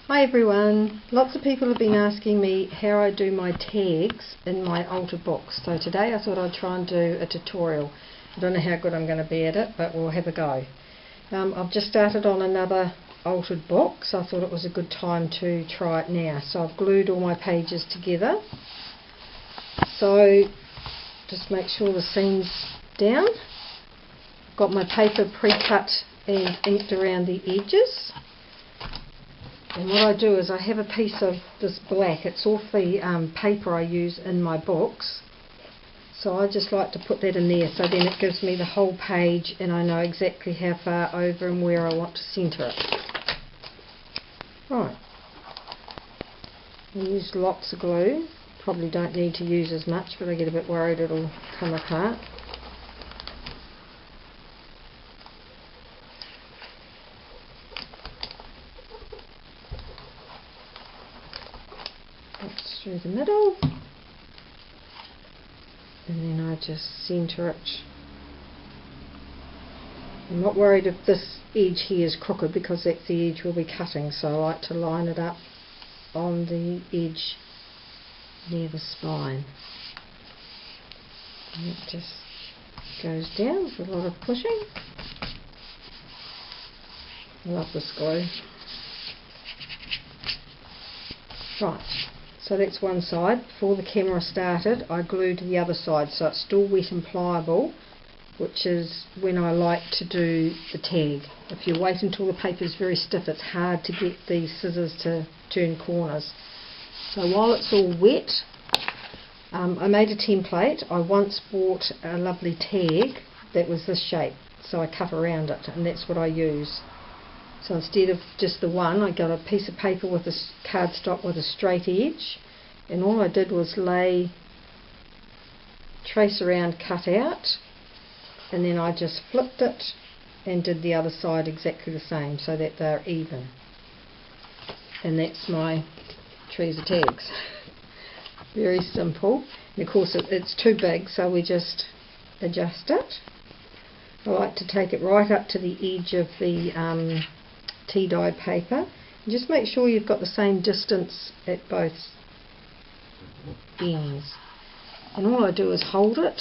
Hi everyone, lots of people have been asking me how I do my tags in my altered box, so today I thought I'd try and do a tutorial. I don't know how good I'm going to be at it, but we'll have a go. I've just started on another altered box, so I thought it was a good time to try it now. So I've glued all my pages together, so just make sure the seam's down. Got my paper pre-cut and inked around the edges. And what I do is I have a piece of this black, it's off the paper I use in my books, so I just like to put that in there so then it gives me the whole page and I know exactly how far over and where I want to centre it. Right, I use lots of glue, probably don't need to use as much but I get a bit worried it'll come apart. That's through the middle, and then I just centre it. I'm not worried if this edge here is crooked because that's the edge we'll be cutting, so I like to line it up on the edge near the spine. And it just goes down with a lot of pushing. I love this glue. Right. So that's one side. Before the camera started I glued the other side so it's still wet and pliable, which is when I like to do the tag. If you wait until the paper is very stiff it's hard to get the scissors to turn corners. So while it's all wet, I made a template. I once bought a lovely tag that was this shape, so I cut around it and that's what I use. So instead of just the one, I got a piece of paper with a cardstock with a straight edge, and all I did was trace around, cut out, and then I just flipped it and did the other side exactly the same so that they're even. And that's my trees of tags. Very simple. And of course it's too big, so we just adjust it. I like to take it right up to the edge of the tea-dyed paper. And just make sure you've got the same distance at both ends. And all I do is hold it,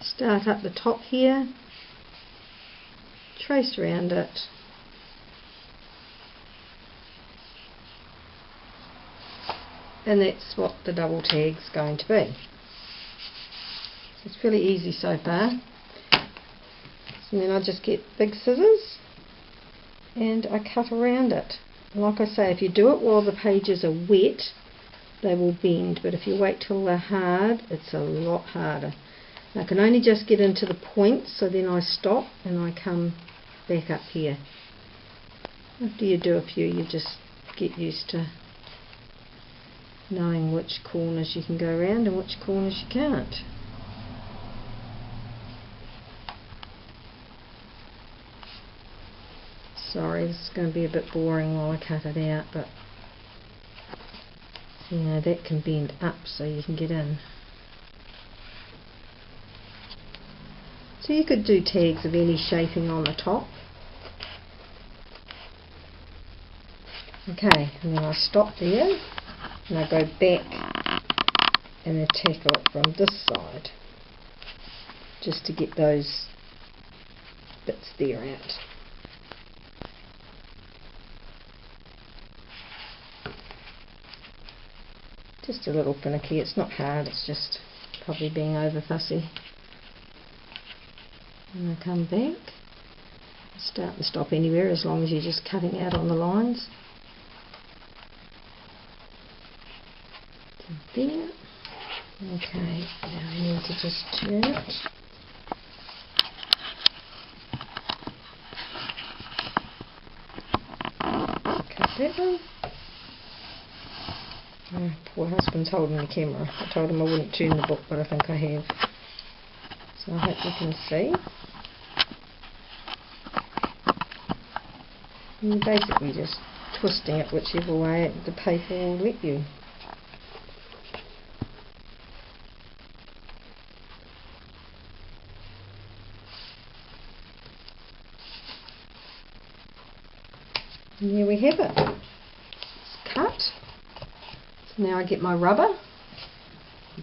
start up the top here, trace around it, and that's what the double tag's going to be. So it's fairly easy so far. And then I just get big scissors and I cut around it. And like I say, if you do it while the pages are wet they will bend, but if you wait till they're hard it's a lot harder. Now I can only just get into the points, so then I stop and I come back up here. After you do a few you just get used to knowing which corners you can go around and which corners you can't. Sorry, this is going to be a bit boring while I cut it out, but you know that can bend up so you can get in. So you could do tags of any shaping on the top. Okay, and then I stop there and I go back and tackle it from this side just to get those bits there out. Just a little finicky, it's not hard, it's just probably being over fussy. And I come back, start and stop anywhere as long as you're just cutting out on the lines. There. Okay, now I need to just turn it. Cut that one. My poor husband's holding the camera. I told him I wouldn't turn the book, but I think I have. So I hope you can see. And you're basically just twisting it whichever way the paper will let you. And there we have it. Now I get my rubber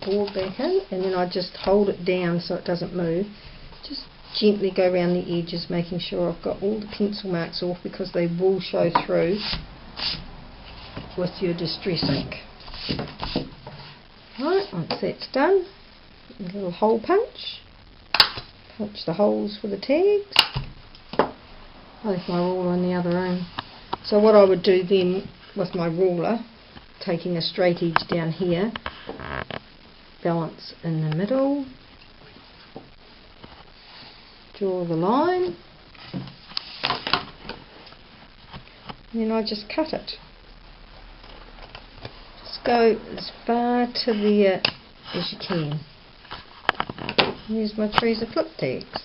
board back in, and then I just hold it down so it doesn't move. Just gently go around the edges, making sure I've got all the pencil marks off, because they will show through with your distress ink. Right, once that's done, a little hole punch. Punch the holes for the tags. I left my ruler in the other room. So what I would do then with my ruler, taking a straight edge down here, balance in the middle, draw the line, and then I just cut it. Just go as far to there as you can. Here's my Freezer flip tags.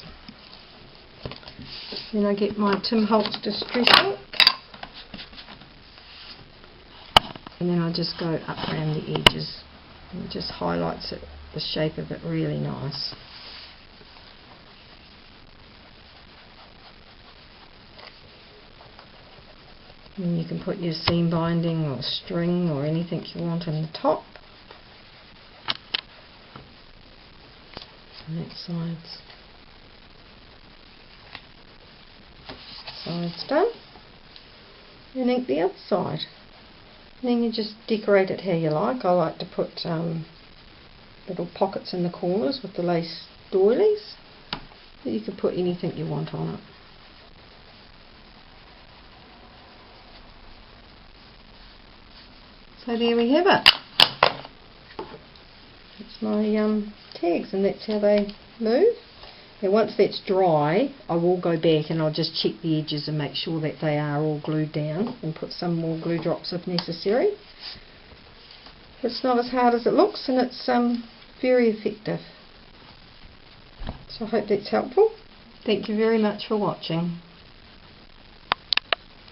Then I get my Tim Holtz distress ink, and then I just go up around the edges, and it just highlights it, the shape of it really nice. And you can put your seam binding or string or anything you want in the top. And that side's done. And ink the other side. And then you just decorate it how you like. I like to put little pockets in the corners with the lace doilies. But you can put anything you want on it. So there we have it. That's my tags, and that's how they move. Now once that's dry, I will go back and I'll just check the edges and make sure that they are all glued down, and put some more glue drops if necessary. It's not as hard as it looks, and it's very effective. So I hope that's helpful. Thank you very much for watching.